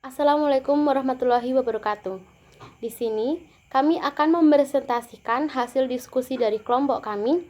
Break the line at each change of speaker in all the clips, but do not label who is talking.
Assalamualaikum warahmatullahi wabarakatuh. Di sini kami akan mempresentasikan hasil diskusi dari kelompok kami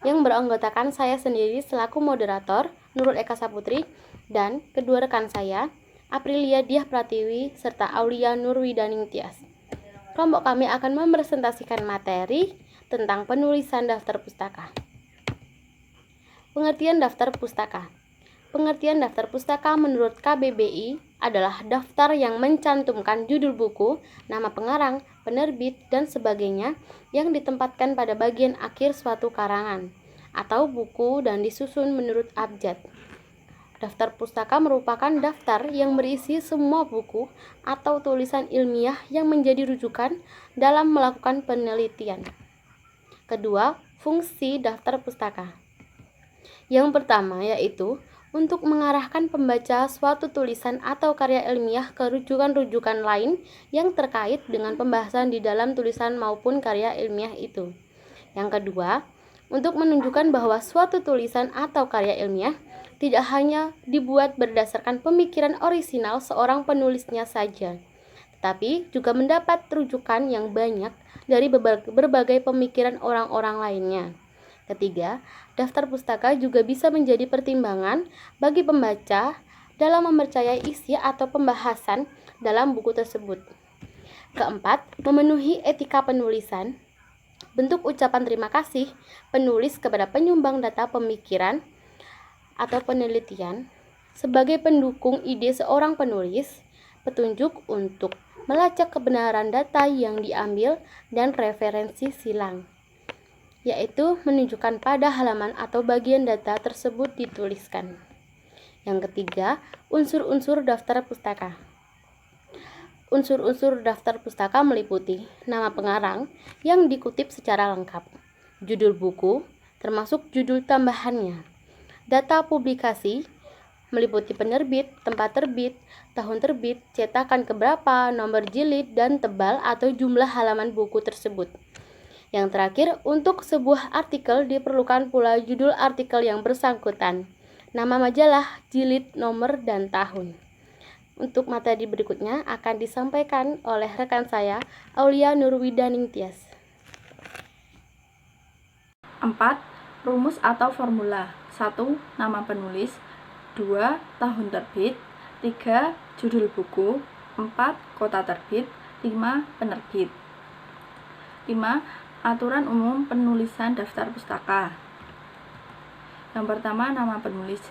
yang beranggotakan saya sendiri selaku moderator, Nurul Eka Saputri, dan kedua rekan saya, Aprilia Diah Pratiwi serta Aulia Nurwidaning Tias. Kelompok kami akan mempresentasikan materi tentang penulisan daftar pustaka. Pengertian daftar pustaka. Pengertian daftar pustaka menurut KBBI adalah daftar yang mencantumkan judul buku, nama pengarang, penerbit, dan sebagainya yang ditempatkan pada bagian akhir suatu karangan atau buku dan disusun menurut abjad. Daftar pustaka merupakan daftar yang berisi semua buku atau tulisan ilmiah yang menjadi rujukan dalam melakukan penelitian. Kedua, fungsi daftar pustaka. Yang pertama yaitu untuk mengarahkan pembaca suatu tulisan atau karya ilmiah ke rujukan-rujukan lain yang terkait dengan pembahasan di dalam tulisan maupun karya ilmiah itu. Yang kedua, untuk menunjukkan bahwa suatu tulisan atau karya ilmiah tidak hanya dibuat berdasarkan pemikiran orisinal seorang penulisnya saja, tetapi juga mendapat rujukan yang banyak dari berbagai pemikiran orang-orang lainnya. Ketiga, daftar pustaka juga bisa menjadi pertimbangan bagi pembaca dalam mempercayai isi atau pembahasan dalam buku tersebut. Keempat, memenuhi etika penulisan. Bentuk ucapan terima kasih penulis kepada penyumbang data pemikiran atau penelitian sebagai pendukung ide seorang penulis, petunjuk untuk melacak kebenaran data yang diambil dan referensi silang, yaitu menunjukkan pada halaman atau bagian data tersebut dituliskan. Yang ketiga, unsur-unsur daftar pustaka. Unsur-unsur daftar pustaka meliputi nama pengarang yang dikutip secara lengkap, judul buku, termasuk judul tambahannya, data publikasi, meliputi penerbit, tempat terbit, tahun terbit, cetakan keberapa, nomor jilid, dan tebal atau jumlah halaman buku tersebut. Yang terakhir, untuk sebuah artikel diperlukan pula judul artikel yang bersangkutan, nama majalah, jilid, nomor, dan tahun. Untuk materi berikutnya akan disampaikan oleh rekan saya, Aulia Nurwidaning Tias.
4. Rumus atau formula. 1. Nama penulis. 2. Tahun terbit. 3. Judul buku. 4. Kota terbit. 5. Penerbit. 5. Aturan umum penulisan daftar pustaka. Yang pertama, nama penulis.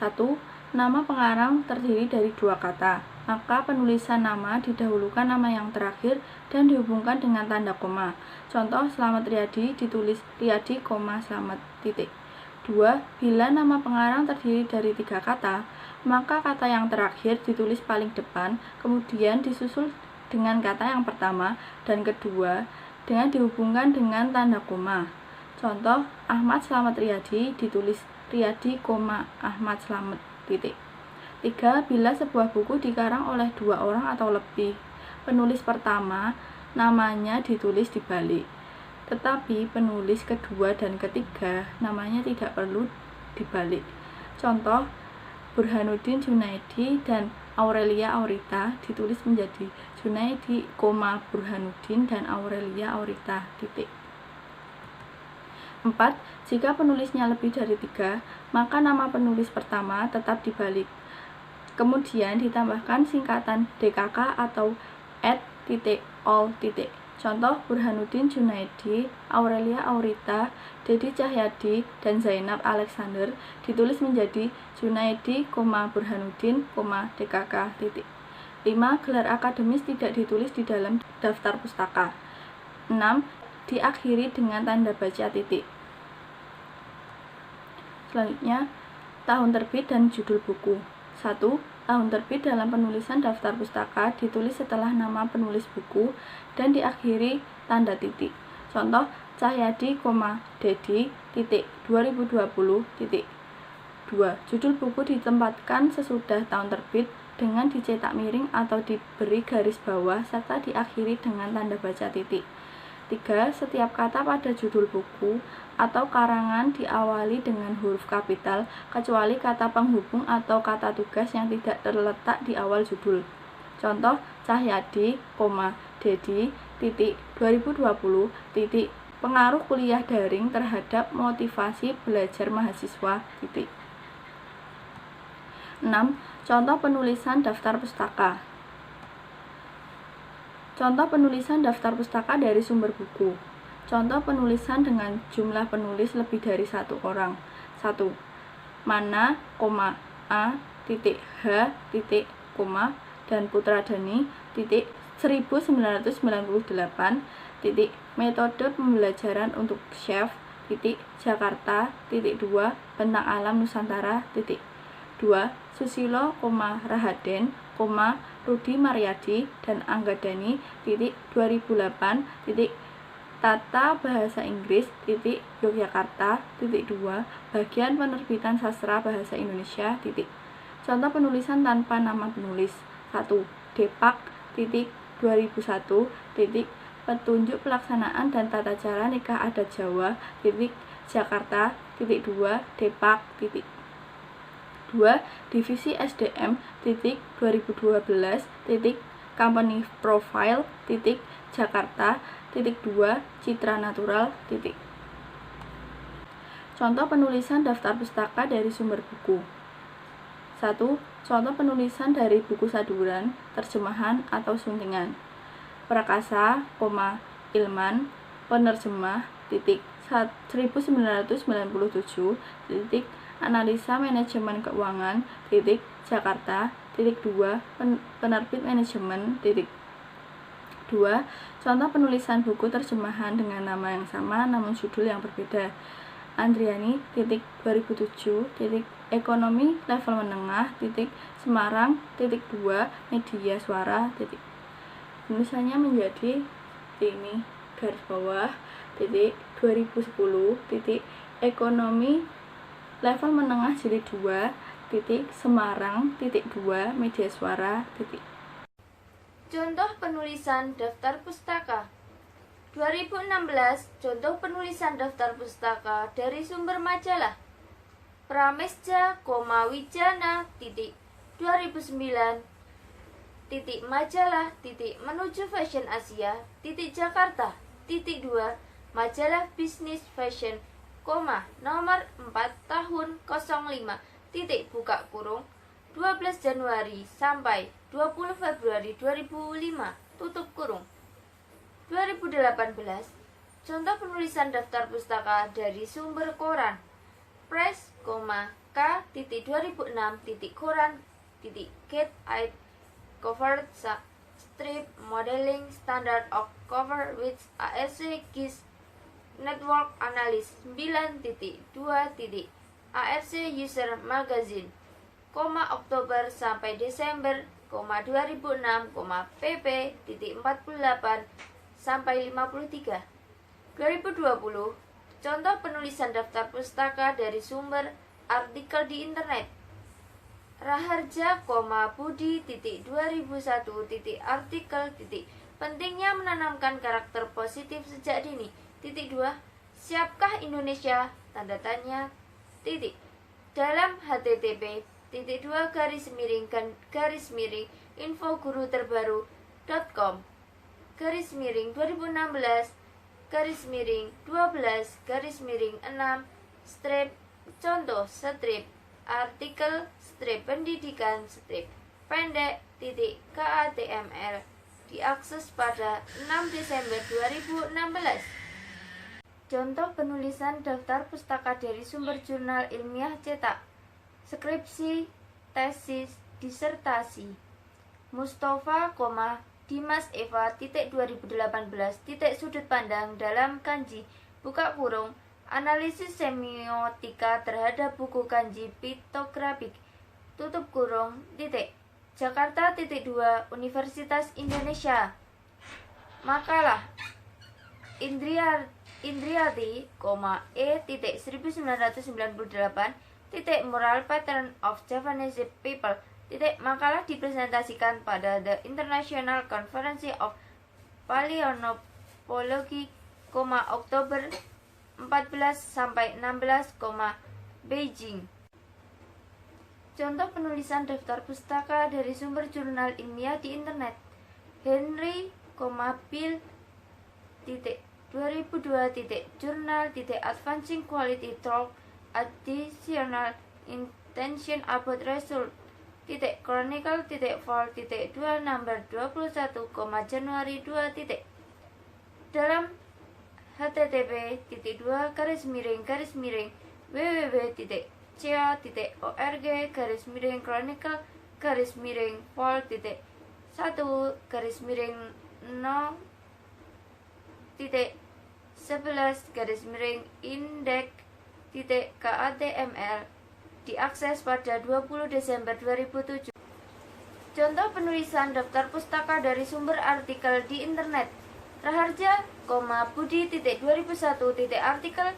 1. Nama pengarang terdiri dari 2 kata, maka penulisan nama didahulukan nama yang terakhir dan dihubungkan dengan tanda koma. Contoh, Slamet Riyadi ditulis Riyadi, Slamet, titik. 2. Bila nama pengarang terdiri dari 3 kata, maka kata yang terakhir ditulis paling depan, kemudian disusul dengan kata yang pertama dan kedua dengan dihubungkan dengan tanda koma. Contoh, Ahmad Slamet Riyadi ditulis Riyadi, Ahmad Slamet, titik. 3. Bila sebuah buku dikarang oleh 2 orang atau lebih, penulis pertama namanya ditulis dibalik, tetapi penulis kedua dan ketiga namanya tidak perlu dibalik. Contoh, Burhanuddin Junaidi dan Aurelia Aurita ditulis menjadi Junaidi, Burhanuddin dan Aurelia Aurita, titik. 4. Jika penulisnya lebih dari 3, maka nama penulis pertama tetap dibalik. Kemudian ditambahkan singkatan DKK atau @all. Contoh, Burhanuddin Junaidi, Aurelia Aurita, Dedi Cahyadi, dan Zainab Alexander ditulis menjadi Junaidi, Burhanuddin, DKK, titik. 5. Gelar akademis tidak ditulis di dalam daftar pustaka. 6. Diakhiri dengan tanda baca titik. Selanjutnya, tahun terbit dan judul buku. 1. Tahun terbit dalam penulisan daftar pustaka ditulis setelah nama penulis buku dan diakhiri tanda titik. Contoh, Cahyadi, Dedi, titik, 2020, titik. 2. Judul buku ditempatkan sesudah tahun terbit dengan dicetak miring atau diberi garis bawah serta diakhiri dengan tanda baca titik. 3. Setiap kata pada judul buku atau karangan diawali dengan huruf kapital, kecuali kata penghubung atau kata tugas yang tidak terletak di awal judul. Contoh Cahyadi, Dedi, 2020, pengaruh kuliah daring terhadap motivasi belajar mahasiswa, 6. Contoh penulisan daftar pustaka. Contoh penulisan daftar pustaka dari sumber buku. Contoh penulisan dengan jumlah penulis lebih dari 1 orang. 1. Mana, A, H, dan Putradani, 1998, metode pembelajaran untuk chef, Jakarta, 2, Bentang Alam Nusantara, 2. Susilo, Rahaden, Rudi Maryadi dan Anggadani, 2008, Tata Bahasa Inggris, Yogyakarta, 2, Bagian Penerbitan Sastra Bahasa Indonesia, Contoh penulisan tanpa nama penulis. 1. Depak, 2001, Petunjuk pelaksanaan dan tata cara nikah adat Jawa, Jakarta, 2, Depak, 2. Divisi SDM, 2012, Company Profile, Jakarta, 2, Citra Natural, Contoh penulisan daftar pustaka dari sumber buku. 1. Contoh penulisan dari buku saduran, terjemahan atau suntingan. Prakasa, Ilman, penerjemah, 1997, Analisa Manajemen Keuangan, Jakarta, 2, Penerbit Manajemen, 2. Contoh penulisan buku terjemahan dengan nama yang sama namun judul yang berbeda. Andriani, 2007, Ekonomi Level Menengah, Semarang, 2, Media Suara, Tulisannya menjadi ini garis bawah, 2010, Ekonomi Level Menengah Jilid 2, Semarang, 2, Media Suara,
Contoh penulisan daftar pustaka. 2016, contoh penulisan daftar pustaka dari sumber majalah Pramesja, Wijana, 2009, majalah, menuju fashion Asia, Jakarta, 2, majalah bisnis fashion, nomor 4 tahun 05, buka kurung, 12 Januari sampai 20 Februari 2005, tutup kurung. 2018, contoh penulisan daftar pustaka dari sumber koran Press, K, 2006, koran, Cat Eye, cover strip modeling standard of cover with AFC GIS Network Analysis 9.2, AFC User Magazine, Oktober sampai Desember, 2006, pp, 48 sampai 53. 2020, contoh penulisan daftar pustaka dari sumber artikel di internet Raharja, Budi, 2001, artikel, pentingnya menanamkan karakter positif sejak dini, 2, siapkah Indonesia, tanda tanya, dalam http, 2 infoguru terbaru.com, 2016, 12, strip, contoh, strip, artikel, strip pendidikan, strip pendek, KATML, diakses pada 6 Desember 2016. Contoh penulisan daftar pustaka dari sumber jurnal ilmiah cetak, skripsi, tesis, disertasi. Mustafa, Dimas Eva, 2018, sudut pandang dalam kanji, buka kurung, analisis semiotika terhadap buku kanji piktografik, tutup kurung, Jakarta, 2, Universitas Indonesia. Makalah Indriati, E, 1998, Moral Pattern of Javanese People, makalah dipresentasikan pada The International Conference of Paleontology, Oktober 14 sampai 16, Beijing. Contoh penulisan daftar pustaka dari sumber jurnal ilmiah di internet. Henry, Bill, 2002, Journal, Advancing Quality Talk, Additional Intention About Result, Chronicle, Fall, 2, Number 21, Januari 2, dalam http://co.uk/chronicle-index.katml diakses pada 20 Desember 2007. Contoh penulisan daftar pustaka dari sumber artikel di internet. Raharja, Budi, 2001, artikel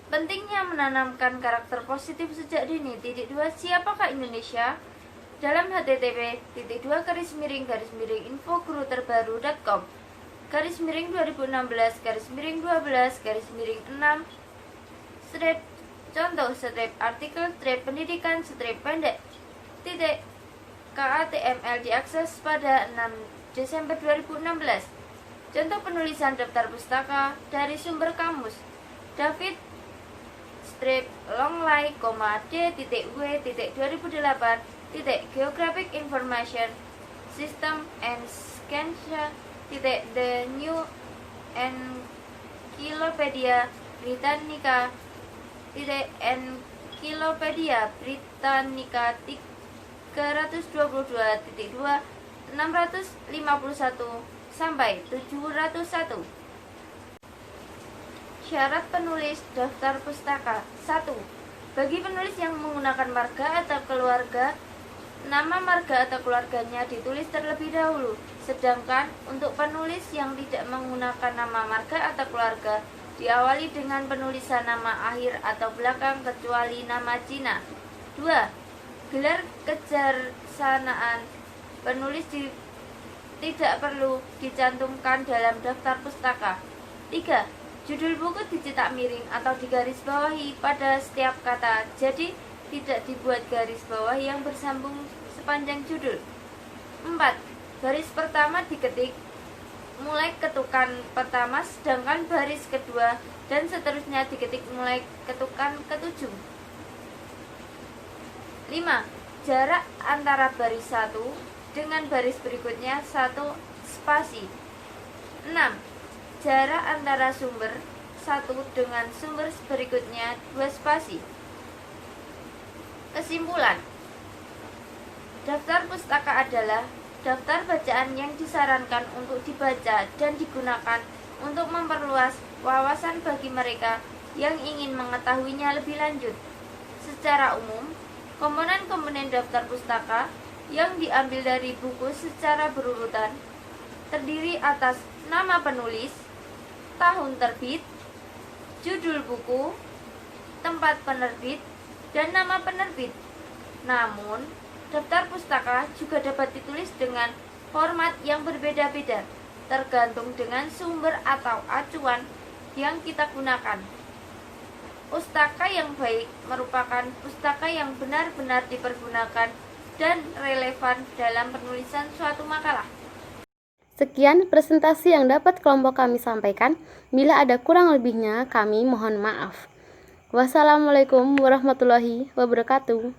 pentingnya menanamkan karakter positif sejak dini, 2, siapakah Indonesia? Dalam http://infoguru-terbaru.com /2016/12/6 contoh artikel pendidikan pendek KATML diakses pada 6 Desember 2016. Contoh penulisan daftar pustaka dari sumber kamus. David Longley, D.W.2008, Geographic Information System and Science, The New Encyclopedia Britannica, Encyclopedia Britannica 322.2 651 sampai 701. Syarat penulis daftar pustaka. 1. Bagi penulis yang menggunakan marga atau keluarga, nama marga atau keluarganya ditulis terlebih dahulu. Sedangkan untuk penulis yang tidak menggunakan nama marga atau keluarga, diawali dengan penulisan nama akhir atau belakang kecuali nama Cina. 2. Gelar kejarsanaan penulis tidak perlu dicantumkan dalam daftar pustaka. 3. Judul buku dicetak miring atau digaris bawahi pada setiap kata, jadi tidak dibuat garis bawah yang bersambung sepanjang judul. 4. Baris pertama diketik mulai ketukan pertama, sedangkan baris kedua dan seterusnya diketik mulai ketukan ketujuh. 5. Jarak antara baris 1 dengan baris berikutnya 1 spasi. 6. Jarak antara sumber 1 dengan sumber berikutnya 2 spasi. Kesimpulan. Daftar pustaka adalah daftar bacaan yang disarankan untuk dibaca dan digunakan untuk memperluas wawasan bagi mereka yang ingin mengetahuinya lebih lanjut. Secara umum, komponen-komponen daftar pustaka yang diambil dari buku secara berurutan terdiri atas nama penulis, tahun terbit, judul buku, tempat penerbit, dan nama penerbit. Namun, daftar pustaka juga dapat ditulis dengan format yang berbeda-beda, tergantung dengan sumber atau acuan yang kita gunakan. Pustaka yang baik merupakan pustaka yang benar-benar dipergunakan dan relevan dalam penulisan suatu makalah.
Sekian presentasi yang dapat kelompok kami sampaikan. Bila ada kurang lebihnya, kami mohon maaf. Wassalamualaikum warahmatullahi wabarakatuh.